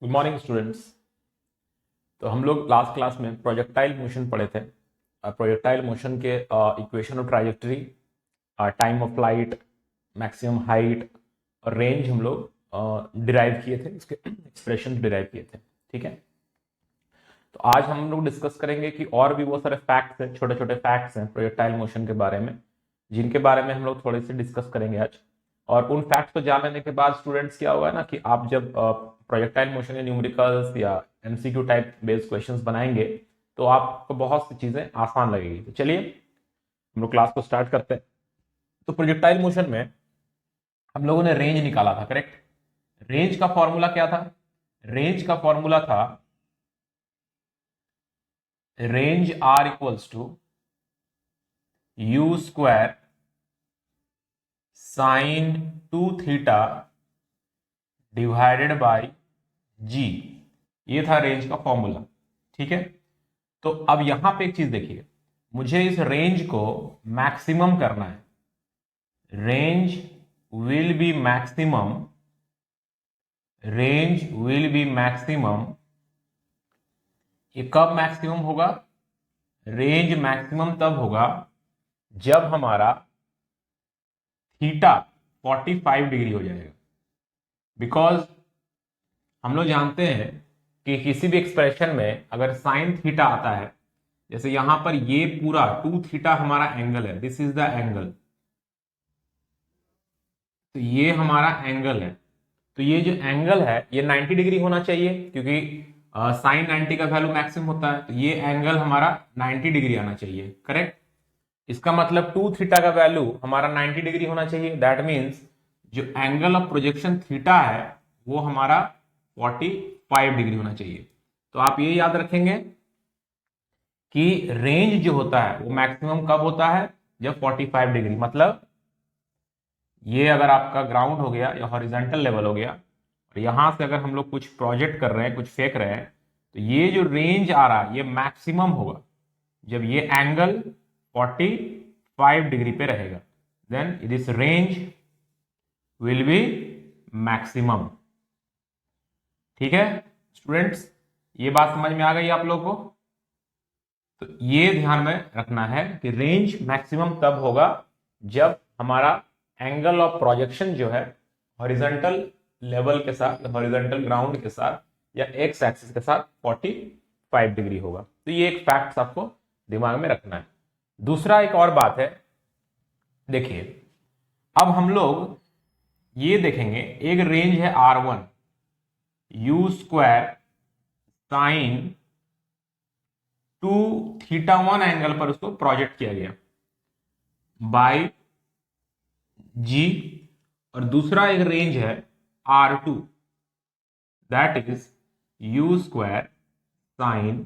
Good morning students. तो हम लोग लास्ट क्लास में प्रोजेक्टाइल मोशन पढ़े थे। प्रोजेक्टाइल मोशन के equation of trajectory, time of flight, maximum height और रेंज हम लोग डिराइव किए थे, उसके एक्सप्रेशन डिराइव किए थे। ठीक है, तो आज हम लोग डिस्कस करेंगे कि और भी बहुत सारे फैक्ट्स हैं, छोटे छोटे फैक्ट्स हैं प्रोजेक्टाइल मोशन के बारे में, जिनके बारे में हम लोग थोड़े से डिस्कस करेंगे आज। और उन फैक्ट्स को जान लेने के बाद स्टूडेंट्स क्या होगा ना कि आप जब प्रोजेक्टाइल मोशन के न्यूमेरिकल्स या एमसीक्यू टाइप बेस्ड क्वेश्चंस बनाएंगे तो आपको बहुत सी चीजें आसान लगेगी। तो चलिए हम लोग क्लास को स्टार्ट करते हैं। तो प्रोजेक्टाइल मोशन में हम लोगों ने रेंज निकाला था, करेक्ट। रेंज का फॉर्मूला क्या था? रेंज का फॉर्मूला था range R equals to u square sine 2 theta divided by g. ये था रेंज का फॉर्मूला। ठीक है, तो अब यहां पे एक चीज देखिए, मुझे इस रेंज को मैक्सिमम करना है। Range will be maximum, range will be maximum. ये कब मैक्सिमम होगा? रेंज मैक्सिमम तब होगा जब हमारा थीटा 45 डिग्री हो जाएगा। बिकॉज हम लोग जानते हैं कि किसी भी एक्सप्रेशन में अगर साइन थीटा आता है, जैसे यहां पर ये पूरा 2 थीटा हमारा एंगल है, दिस इज द एंगल, तो ये हमारा एंगल है। तो ये जो एंगल है ये 90 डिग्री होना चाहिए, क्योंकि साइन 90 का वैल्यू मैक्सिमम होता है, तो ये एंगल हमारा 90 डिग्री आना चाहिए, करेक्ट। इसका मतलब 2 थीटा का वैल्यू हमारा 90 डिग्री होना चाहिए। दैट मीन्स जो एंगल ऑफ प्रोजेक्शन थीटा है वो हमारा 45 डिग्री होना चाहिए। तो आप ये याद रखेंगे कि रेंज जो होता है वो मैक्सिमम कब होता है? जब 45 डिग्री, मतलब ये अगर आपका ग्राउंड हो गया या हॉरिजॉन्टल लेवल हो गया और यहां से अगर हम लोग कुछ प्रोजेक्ट कर रहे हैं, कुछ फेंक रहे हैं, तो ये जो रेंज आ रहा है ये मैक्सिमम होगा जब ये एंगल 45 डिग्री पे रहेगा। Then this range will be maximum. ठीक है स्टूडेंट्स, ये बात समझ में आ गई आप लोगों को? तो ये ध्यान में रखना है कि रेंज मैक्सिमम तब होगा जब हमारा एंगल ऑफ प्रोजेक्शन जो है हॉरिजॉन्टल लेवल के साथ, हॉरिजॉन्टल ग्राउंड के साथ या एक्स एक्सिस के साथ 45 डिग्री होगा। तो ये एक फैक्ट आपको दिमाग में रखना है। दूसरा एक और बात है, देखिए अब हम लोग ये देखेंगे, एक रेंज है R1, you square sine 2 theta 1 angle पर उसको प्रोजेक्ट किया गया बाय जी। और दूसरा एक रेंज है R2, that is u square sine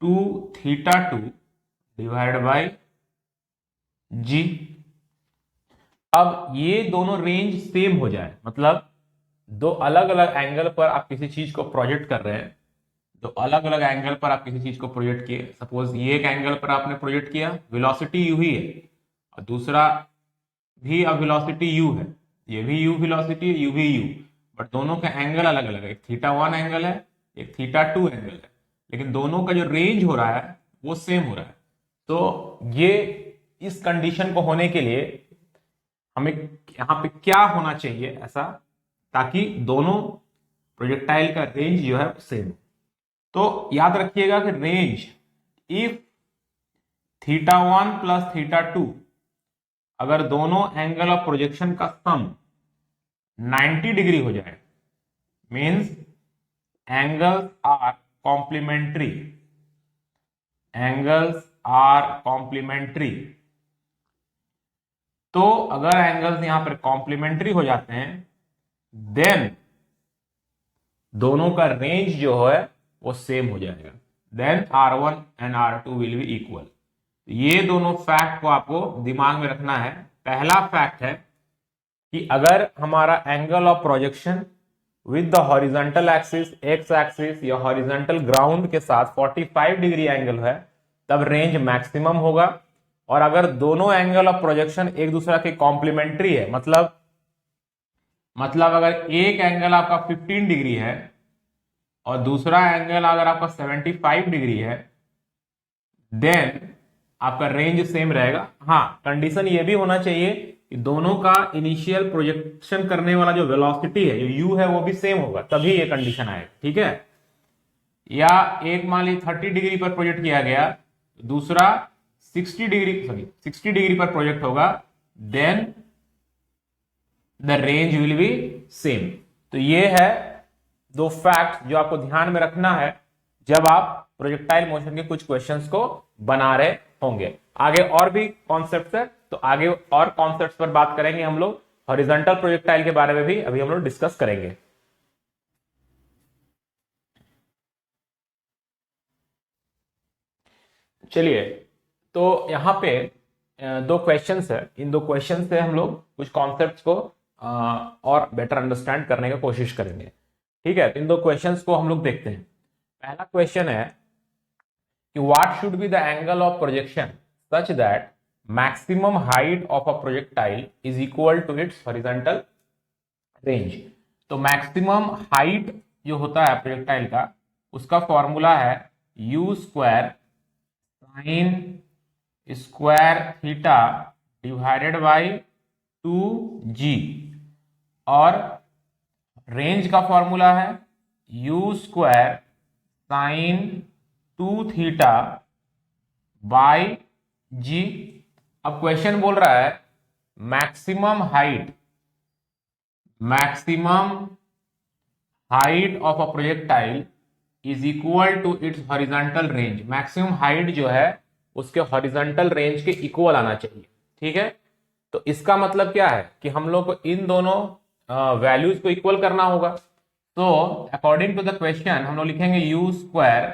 2 theta 2 divided by g. अब ये दोनों रेंज सेम हो जाए, मतलब दो अलग अलग एंगल पर आप किसी चीज को प्रोजेक्ट कर रहे हैं, दो अलग अलग एंगल पर आप किसी चीज को प्रोजेक्ट किए। सपोज ये एक एंगल पर आपने प्रोजेक्ट किया, वेलोसिटी यू ही है, और दूसरा भी अब वेलोसिटी यू है, ये भी यू वेलोसिटी, यू भी यू, बट दोनों का एंगल अलग अलग है। एक थीटा 1 एंगल है, एक थीटा 2 एंगल है, लेकिन दोनों का जो रेंज हो रहा है वो सेम हो रहा है। तो ये इस कंडीशन को होने के लिए हमें यहां पे क्या होना चाहिए ऐसा, ताकि दोनों प्रोजेक्टाइल का रेंज जो है सेम। तो याद रखिएगा कि range, if theta 1 plus theta 2, अगर दोनों एंगल ऑफ प्रोजेक्शन का सम 90 डिग्री हो जाए, means angles are complementary, angles are complementary. तो अगर एंगल्स यहां पर कॉम्प्लीमेंट्री हो जाते हैं, देन दोनों का रेंज जो है वो सेम हो जाएगा। Then R1 and R2 will be equal. ये दोनों फैक्ट को आपको दिमाग में रखना है। पहला फैक्ट है कि अगर हमारा angle of projection with the horizontal axis, x axis या हॉरिजॉन्टल ग्राउंड के साथ 45 डिग्री एंगल है, तब रेंज मैक्सिमम होगा। और अगर दोनों एंगल ऑफ प्रोजेक्शन एक दूसरे के कॉम्प्लीमेंट्री है, मतलब मतलब अगर एक एंगल आपका 15 डिग्री है और दूसरा एंगल अगर आपका 75 डिग्री है, देन आपका रेंज सेम रहेगा। हाँ, कंडीशन ये भी होना चाहिए कि दोनों का इनिशियल प्रोजेक्शन करने वाला जो वेलोसिटी है, जो यू है, वो भी सेम होगा, तभी ये कंडीशन आएगा। ठीक है, या एक मान ली 30 डिग्री पर प्रोजेक्ट किया गया, दूसरा 60 डिग्री पर प्रोजेक्ट होगा, then the range will be same. तो ये है दो फैक्ट जो आपको ध्यान में रखना है जब आप प्रोजेक्टाइल मोशन के कुछ क्वेश्चंस को बना रहे होंगे। आगे और भी कॉन्सेप्ट है, तो आगे और कॉन्सेप्ट्स पर बात करेंगे हम लोग। हॉरिजॉन्टल प्रोजेक्टाइल के बारे में भी अभी हम लोग डिस्कस करेंगे। चलिए, तो यहां पे दो क्वेश्चंस है, इन दो क्वेश्चन से हम लोग कुछ कॉन्सेप्ट्स को और बेटर अंडरस्टैंड करने की कोशिश करेंगे। ठीक है, तो इन दो क्वेश्चंस को हम लोग देखते हैं। पहला क्वेश्चन है कि what should be the angle of projection such that maximum height of a projectile is equal to its horizontal range. तो मैक्सिमम हाइट जो होता है प्रोजेक्टाइल का, उसका फॉर्मूला है u square sine square theta divided by 2g, और range का formula है u square sine 2 theta by g. अब क्वेश्चन बोल रहा है maximum height of a projectile is equal to its horizontal range. Maximum height जो है उसके हॉरिजॉन्टल रेंज के इक्वल आना चाहिए। ठीक है, तो इसका मतलब क्या है कि हम लोग को इन दोनों वैल्यूज को इक्वल करना होगा। तो अकॉर्डिंग टू द क्वेश्चन हम लोग लिखेंगे u square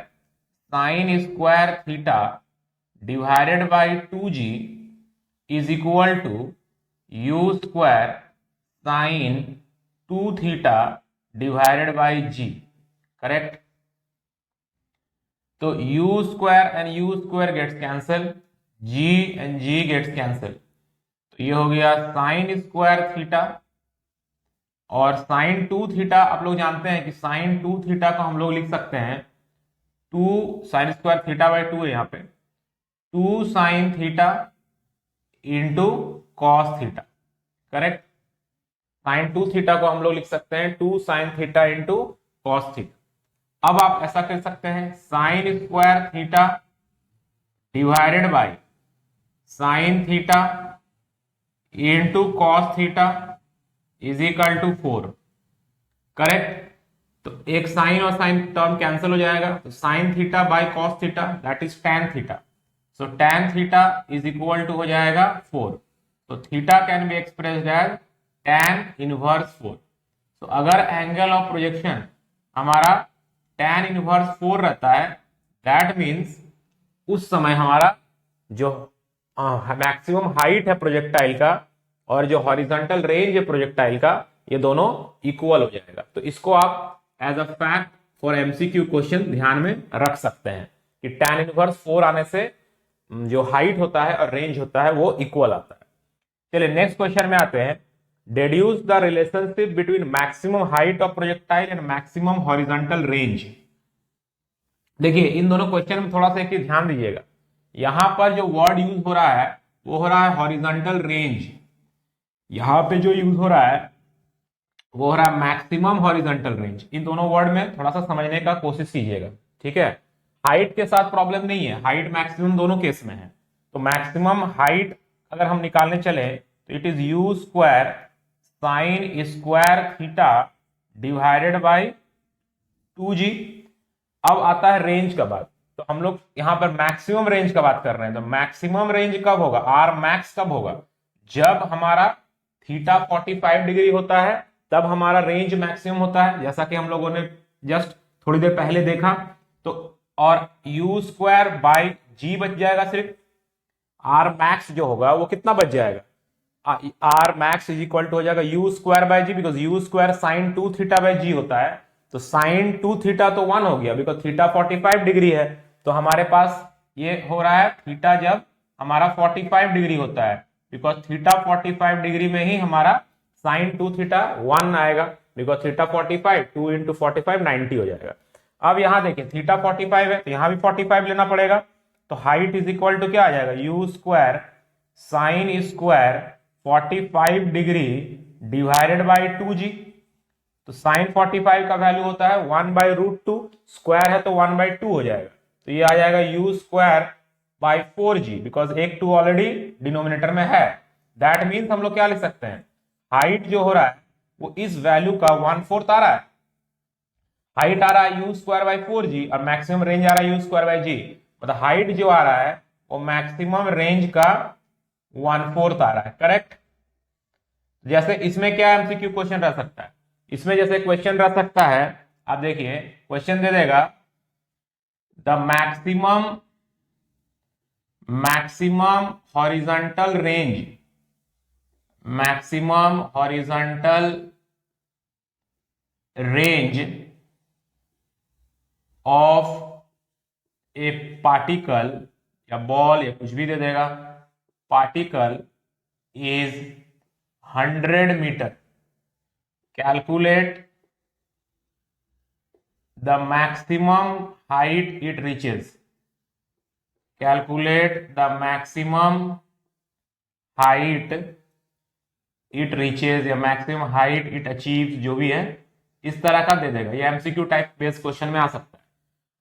sine square theta divided by 2g is equal to u square sine 2 theta divided by g। Correct, तो u square and u square gets cancel, g and g gets cancel, तो ये हो गया sine square theta, और sine 2 theta आप लोग जानते हैं कि साइन 2 थीटा को हम लोग लिख सकते हैं 2 साइन स्क्वायर थीटा बाई 2 है यहाँ पे, 2 sine theta into cos theta. Correct, sine 2 theta को हम लोग लिख सकते हैं 2 sine theta into cos theta. अब आप ऐसा कर सकते हैं sine square theta divided by sine theta into cos theta is equal to 4। Correct, तो एक साइन और साइन टर्म कैंसिल हो जाएगा, तो sine theta by cos theta that is tan theta, so tan theta is equal to हो जाएगा 4। तो theta can be expressed as tan inverse 4। तो अगर एंगल ऑफ प्रोजेक्शन हमारा टैन इनवर्स 4 रहता है, दैट मीन्स उस समय हमारा जो मैक्सिमम हाइट है प्रोजेक्टाइल का और जो हॉरिजॉन्टल रेंज है प्रोजेक्टाइल का, ये दोनों इक्वल हो जाएगा। तो इसको आप as a fact for MCQ question ध्यान में रख सकते हैं कि टैन इनवर्स 4 आने से जो हाइट होता है और रेंज होता है वो इक्वल आता है। चलिए नेक्स्ट क्वेश्चन में आते हैं। Deduce the relationship between maximum height of projectile and maximum horizontal range. देखिए इन दोनों क्वेश्चन में थोड़ा सा एक ध्यान दीजिएगा, यहां पर जो वर्ड यूज हो रहा है वो हो रहा है हॉरिजॉन्टल रेंज, यहां पे जो यूज हो रहा है वो हो रहा है मैक्सिमम हॉरिजॉन्टल रेंज। इन दोनों वर्ड में थोड़ा सा समझने का कोशिश कीजिएगा। ठीक है, हाइट के साथ प्रॉब्लम नहीं है, हाइट मैक्सिमम दोनों केस में है। तो मैक्सिमम हाइट अगर हम निकालने चले तो it is u square sine square theta divided by 2g। अब आता है रेंज का बात, तो हम लोग यहां पर मैक्सिमम रेंज का बात कर रहे हैं। तो मैक्सिमम रेंज कब होगा, आर मैक्स कब होगा, जब हमारा थीटा 45 डिग्री होता है तब हमारा रेंज मैक्सिमम होता है, जैसा कि हम लोगों ने जस्ट थोड़ी देर पहले देखा। तो और यू स्क्वायर बाई जी बच जाएगा, सिर्फ आर मैक्स जो होगा वो कितना बच जाएगा, R max is equal to हो जाएगा u square by g, because u square sine 2 theta by g होता है। तो साइन 2 थीटा तो 1 हो गया, बिकॉज थीटा 45 डिग्री है। तो हमारे पास ये हो रहा है थीटा जब हमारा 45 डिग्री होता है, बिकॉज थीटा 45 डिग्री में ही हमारा साइन 2 थीटा 1 आएगा, बिकॉज थीटा 45, 2 इंटू 45 90 हो जाएगा। अब यहां देखिए थीटा 45 है तो यहां भी 45 लेना पड़ेगा, तो हाइट इज इक्वल टू क्या आ जाएगा, u square sine square 45 degree divided by 2g। तो साइन 45 का वैल्यू होता है 1/√2, स्क्वायर है तो 1/2 हो जाएगा, तो ये आ जाएगा u square by 4g, because एक 2 ऑलरेडी डिनोमिनेटर में है। दैट मीन्स हम लोग क्या लिख सकते हैं, हाइट जो हो रहा है वो इस वैल्यू का 1/4 आ रहा है, हाइट आ रहा है यू स्क्वायर बाई 4g और मैक्सिमम रेंज आ रहा है यू स्क्वायर बाई जी, मतलब हाइट जो आ रहा है वो मैक्सिमम रेंज का 1/4 आ रहा है, करेक्ट। जैसे इसमें क्या एमसीक्यू क्वेश्चन रह सकता है, इसमें जैसे क्वेश्चन रह सकता है, आप देखिए क्वेश्चन दे देगा the maximum horizontal range of a particle या बॉल या कुछ भी दे देगा, particle is 100 metre, calculate the maximum height it reaches, calculate the maximum height it reaches या मैक्सिमम हाइट इट अचीव्स, जो भी है इस तरह का दे देगा। ये एमसीक्यू टाइप बेस्ड क्वेश्चन में आ सकता है।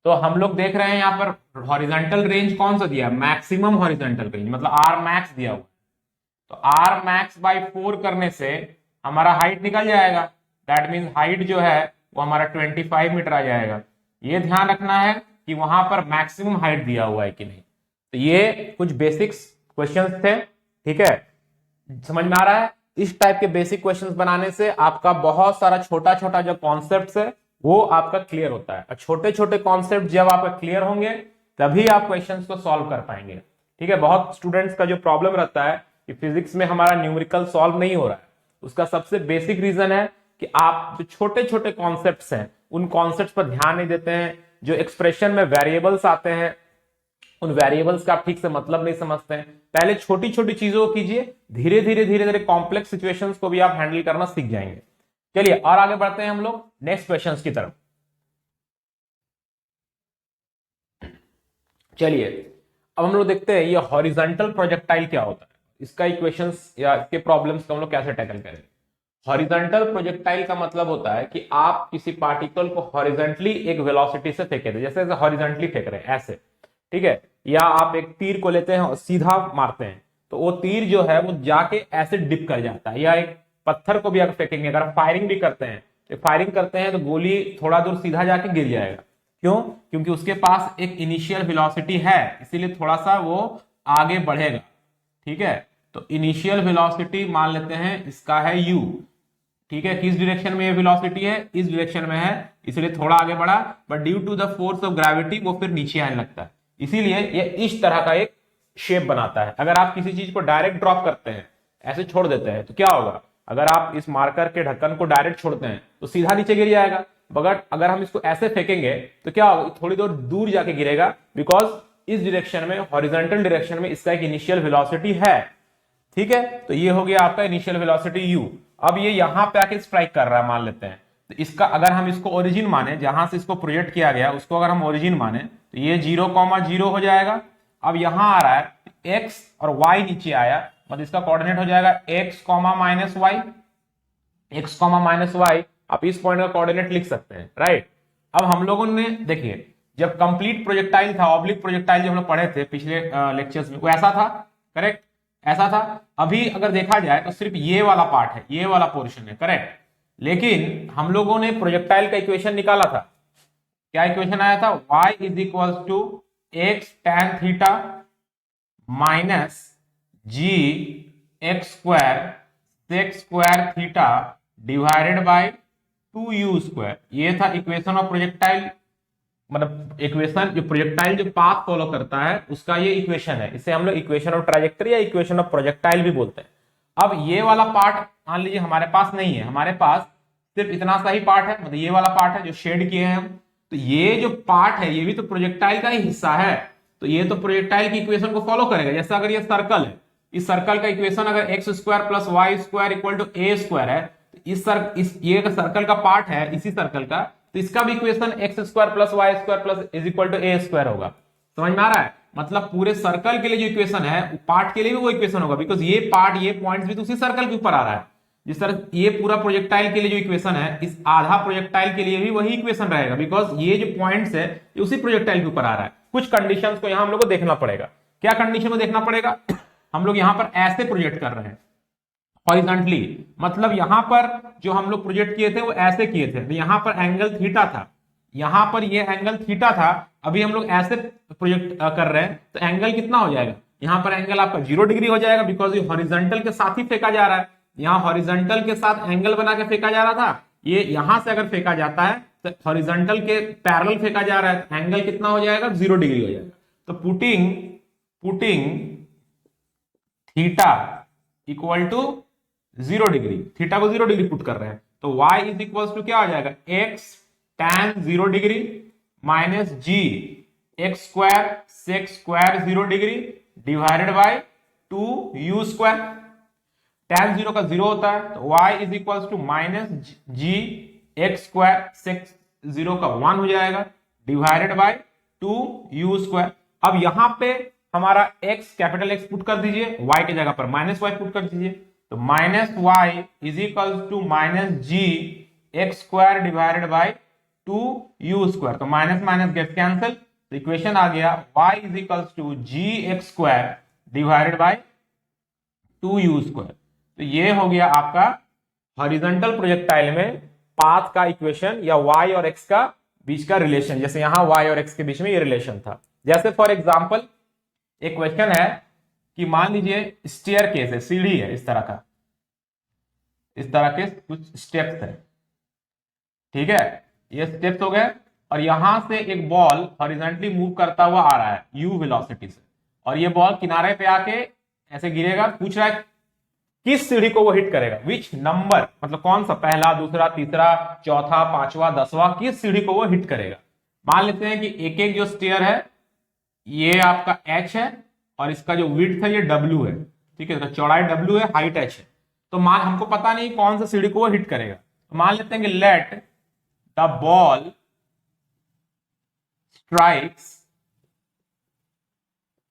तो हम लोग देख रहे हैं यहाँ पर हॉरिजॉन्टल रेंज कौन सा दिया, मैक्सिमम हॉरिजॉन्टल रेंज, मतलब आर मैक्स दिया हुआ, तो आर मैक्स बाई 4 करने से हमारा हाइट निकल जाएगा, दैट मीन्स हाइट जो है वो हमारा 25 मीटर आ जाएगा। ये ध्यान रखना है कि वहां पर मैक्सिमम हाइट दिया हुआ है कि नहीं। तो ये कुछ बेसिक्स क्वेश्चंस थे, ठीक है, समझ में आ रहा है। इस टाइप के बेसिक क्वेश्चंस बनाने से आपका बहुत सारा छोटा छोटा जो कॉन्सेप्ट्स है वो आपका क्लियर होता है, और छोटे छोटे कॉन्सेप्ट जब आपका क्लियर होंगे तभी आप क्वेश्चंस को सॉल्व कर पाएंगे, ठीक है। बहुत स्टूडेंट्स का जो प्रॉब्लम रहता है कि फिजिक्स में हमारा न्यूमेरिकल सॉल्व नहीं हो रहा है, उसका सबसे बेसिक रीजन है कि आप जो छोटे छोटे कॉन्सेप्ट्स हैं उन कॉन्सेप्ट्स पर ध्यान नहीं देते हैं, जो एक्सप्रेशन में वेरिएबल्स आते हैं उन वेरिएबल्स का आप ठीक से मतलब नहीं समझते हैं। पहले छोटी छोटी चीजों को कीजिए, धीरे धीरे कॉम्प्लेक्स सिचुएशंस को भी आप हैंडल करना सीख जाएंगे। चलिए और आगे बढ़ते हैं हम लोग नेक्स्ट क्वेश्चंस की तरफ। चलिए अब हम लोग देखते हैं ये हॉरिजॉन्टल प्रोजेक्टाइल क्या होता है, इसका इक्वेशंस या इसके प्रॉब्लम्स को हम लोग कैसे टैकल करेंगे। हॉरिजॉन्टल प्रोजेक्टाइल का मतलब होता है कि आप किसी पार्टिकल को हॉरिजॉन्टली एक वेलोसिटी से फेंके थे, जैसे हॉरिजॉन्टली फेंक रहे हैं ऐसे, ठीक है, या आप एक तीर को लेते हैं और सीधा मारते हैं तो वो तीर जो है वो जाके ऐसे डिप कर जाता है, या एक पत्थर को भी अगर फेंकेंगे, अगर फायरिंग भी करते हैं तो फायरिंग करते हैं तो गोली थोड़ा दूर सीधा जाके गिर जाएगा, क्यों, क्योंकि उसके पास एक इनिशियल वेलोसिटी है, इसीलिए थोड़ा सा वो आगे बढ़ेगा, ठीक है। तो इनिशियल वेलोसिटी मान लेते हैं इसका है u, ठीक है, किस डायरेक्शन में ये वेलोसिटी है, इस डायरेक्शन में है, इसलिए थोड़ा आगे बढ़ा, but due to the force of gravity वो फिर नीचे आने लगता है, इसीलिए ये इस तरह का एक शेप बनाता है। अगर आप किसी चीज को डायरेक्ट ड्रॉप करते हैं, ऐसे छोड़ देते हैं, तो क्या होगा, अगर आप इस मार्कर के ढक्कन को डायरेक्ट छोड़ते हैं तो सीधा नीचे गिर जाएगा, मगर अगर हम इसको ऐसे फेंकेंगे तो क्या होगा, थोड़ी देर दूर जाके गिरेगा, बिकॉज इस डायरेक्शन में, हॉरिजॉन्टल डायरेक्शन में इसका एक इनिशियल वेलोसिटी है, ठीक है। तो ये हो गया आपका इनिशियल वेलोसिटी u। अब ये यहां पे आके स्ट्राइक कर रहा है मान लेते हैं, तो इसका अगर हम इसको ओरिजिन माने, जहां से इसको प्रोजेक्ट किया गया उसको अगर हम ओरिजिन माने तो ये 0,0 हो जाएगा। अब यहां आ रहा है x और y नीचे आया, मतलब इसका कोऑर्डिनेट हो जाएगा x, -y, x, -y। आप इस पॉइंट का कोऑर्डिनेट लिख सकते हैं, राइट। अब हम लोगों ने देखिए जब कंप्लीट प्रोजेक्टाइल था, ऑब्लिक प्रोजेक्टाइल जो हम लोग पढ़े थे पिछले लेक्चर्स में, वो ऐसा था, करेक्ट, ऐसा था। अभी अगर देखा जाए तो सिर्फ ये वाला पार्ट है, ये वाला पोर्शन है, करेक्ट, लेकिन हम लोगों ने प्रोजेक्टाइल का इक्वेशन निकाला था, क्या इक्वेशन आया था, y is equal to x tan theta minus g x square sec square theta divided by 2u square. ये था इक्वेशन ऑफ प्रोजेक्टाइल, मतलब इक्वेशन जो प्रोजेक्टाइल जो पाथ फॉलो करता है उसका ये इक्वेशन है, इसे हम लोग इक्वेशन ऑफ ट्रैजेक्टरी या इक्वेशन ऑफ प्रोजेक्टाइल भी बोलते हैं। अब ये वाला पार्ट मान लीजिए हमारे पास नहीं है, हमारे पास सिर्फ इतना सा ही पार्ट है, मतलब ये वाला पार्ट है जो शेड किए हैं हम, तो ये जो पार्ट है ये भी तो प्रोजेक्टाइल का ही हिस्सा है, तो ये तो प्रोजेक्टाइल की इक्वेशन को फॉलो करेगा। जैसे अगर ये सर्कल है इस सर्कल का इक्वेशन अगर x square plus y square equal to a square है, तो ये सर्कल का पार्ट है इसी सर्कल का, तो इसका भी equation x square plus y square plus is equal to a square होगा। समझ में आ रहा है? मतलब पूरे सर्कल के लिए जो इक्वेशन है पार्ट के लिए भी वो इक्वेशन होगा, बिकॉज ये पार्ट ये पॉइंट्स भी तो उसी सर्कल के ऊपर आ रहा है। जिस तरह ये पूरा प्रोजेक्टाइल के लिए जो इक्वेशन है, इस आधा प्रोजेक्टाइल के लिए भी वही इक्वेशन रहेगा, बिकॉज ये जो पॉइंट्स है ये उसी प्रोजेक्टाइल के ऊपर आ रहा है। कुछ कंडीशंस को यहां हम लोग को देखना पड़ेगा। क्या कंडीशन को देखना पड़ेगा? हम लोग यहां पर ऐसे प्रोजेक्ट कर रहे हैं हॉरिजॉन्टली, मतलब यहां पर जो हम लोग प्रोजेक्ट किए थे वो ऐसे किए थे, तो यहां पर एंगल थीटा था, यहां पर ये एंगल थीटा था, अभी हम लोग ऐसे प्रोजेक्ट कर रहे हैं, तो एंगल कितना हो जाएगा? यहां पर एंगल आपका 0 डिग्री हो जाएगा, बिकॉज ये हॉरिजॉन्टल के साथ ही फेंका जा रहा है। यहां हॉरिजॉन्टल के साथ एंगल बना के फेंका जा रहा था, ये यहां से अगर फेंका जाता है तो हॉरिजॉन्टल के पैरेलल फेंका जा रहा है, तो एंगल कितना हो जाएगा? 0 डिग्री हो जाएगा। तो putting theta equal to 0 degree, theta को 0 डिग्री पुट कर रहे हैं, तो y इज इक्वल टू क्या हो जाएगा? x tan 0 degree minus g x square sec square 0 degree divided by 2u square. tan 0 का 0 होता है, तो y is equal to minus g x square sec 0 का 1 हो जाएगा डिवाइडेड बाय 2u स्क्वायर। अब यहां पे हमारा x कैपिटल X पुट कर दीजिए, y की जगह पर माइनस y पुट कर दीजिए, तो minus y is equal to minus g x square divided by 2u square, तो माइनस माइनस गेट कैंसिल, तो इक्वेशन आ गया y is equal to g x square divided by 2u square. तो ये हो गया आपका हॉरिजॉन्टल प्रोजेक्टाइल में पाथ का इक्वेशन या y और x का बीच का रिलेशन, जैसे यहां y और x के बीच में ये रिलेशन था। जैसे फॉर एग्जांपल एक क्वेश्चन है कि मान लीजिए स्टेयर केस है, सीढ़ी है, इस तरह का, इस तरह के कुछ स्टेप्स है, ठीक है, ये स्टेप्स हो गए, और यहां से एक बॉल हॉरिजॉन्टली मूव करता हुआ आ रहा है u वेलोसिटी से, और ये बॉल किनारे पे आके ऐसे गिरेगा। पूछ रहा है किस सीढ़ी को वो हिट करेगा, विच नंबर, मतलब कौन सा, पहला, दूसरा, तीसरा, चौथा, पांचवा, 10वां, किस सीढ़ी को वो हिट करेगा। मान लेते हैं कि एक एक जो स्टेयर है ये आपका h है, और इसका जो विड्थ है ये w है, ठीक है, तो चौड़ाई w है, हाइट h है, तो मान हमको पता नहीं कौन सा सीढ़ी को वो हिट करेगा, तो मान लेते हैं कि let the ball strikes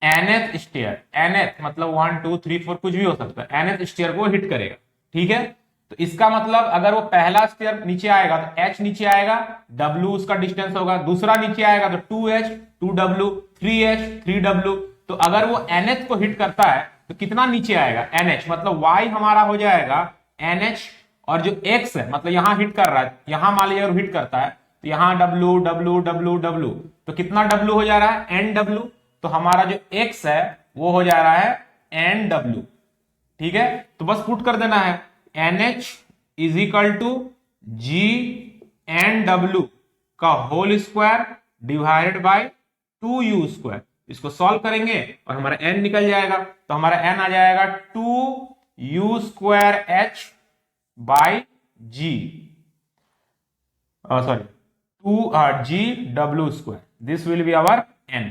nth stair, nth मतलब 1 2 3 4 कुछ भी हो सकता है, nth स्टेयर को हिट करेगा, ठीक है। तो इसका मतलब अगर वो पहला स्टेयर नीचे आएगा तो h नीचे आएगा, w उसका डिस्टेंस होगा, दूसरा नीचे आएगा तो 2h 2w 3h 3w, तो अगर वो nth को हिट करता है तो कितना नीचे आएगा? nh, मतलब y हमारा हो जाएगा nh, और जो x है मतलब यहां हिट कर रहा है, यहां मान लीजिए अगर हिट करता है तो यहां w w w w, तो कितना w हो जा रहा है? nw, तो हमारा जो x है वो हो जा रहा है nw, ठीक है। तो बस पुट कर देना है nh is equal to g n डब्ल्यू का whole square divided by 2u square, इसको सॉल्व करेंगे और हमारा n निकल जाएगा, तो हमारा n आ जाएगा 2u square h by g, sorry 2gw square, this will be our n,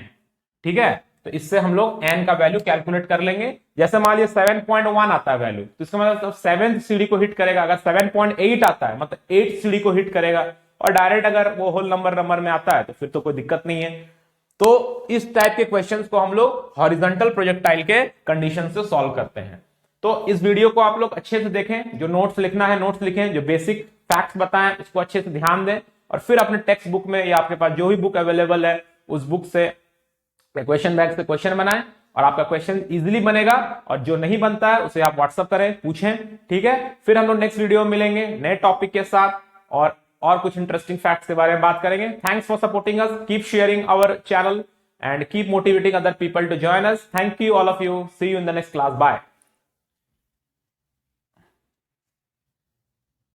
ठीक है। तो इससे हम लोग n का वैल्यू कैलकुलेट कर लेंगे। जैसे मान लीजिए 7.1 आता है वैल्यू, तो इसका मतलब 7th सीढ़ी को हिट करेगा, अगर 7.8 आता है मतलब 8th सीढ़ी को हिट करेगा, और डायरेक्ट अगर वो होल नंबर में आता है तो फिर तो कोई दिक्कत नहीं है। तो इस टाइप के क्वेश्चंस को हम लोग हॉरिजॉन्टल प्रोजेक्टाइल के कंडीशन से सॉल्व करते हैं। तो इस वीडियो को आप लोग अच्छे से देखें, जो नोट्स लिखना है नोट्स लिखें, जो बेसिक फैक्ट्स बताएं उसको अच्छे से ध्यान दें, और फिर अपने टेक्स्ट बुक में या आपके पास जो भी बुक अवेलेबल है उस बुक से क्वेश्चन बैंक से क्वेश्चन बनाएं, और आपका क्वेश्चन इजीली बनेगा, और जो नहीं बनता है उसे आप व्हाट्सअप करें, पूछें, ठीक है। फिर हम लोग नेक्स्ट वीडियो में मिलेंगे नए टॉपिक के साथ, और कुछ इंटरेस्टिंग फैक्ट्स के बारे में बात करेंगे। Thanks for supporting us, keep sharing our channel and keep motivating other people to join us. Thank you all of you. See you in the next class. Bye.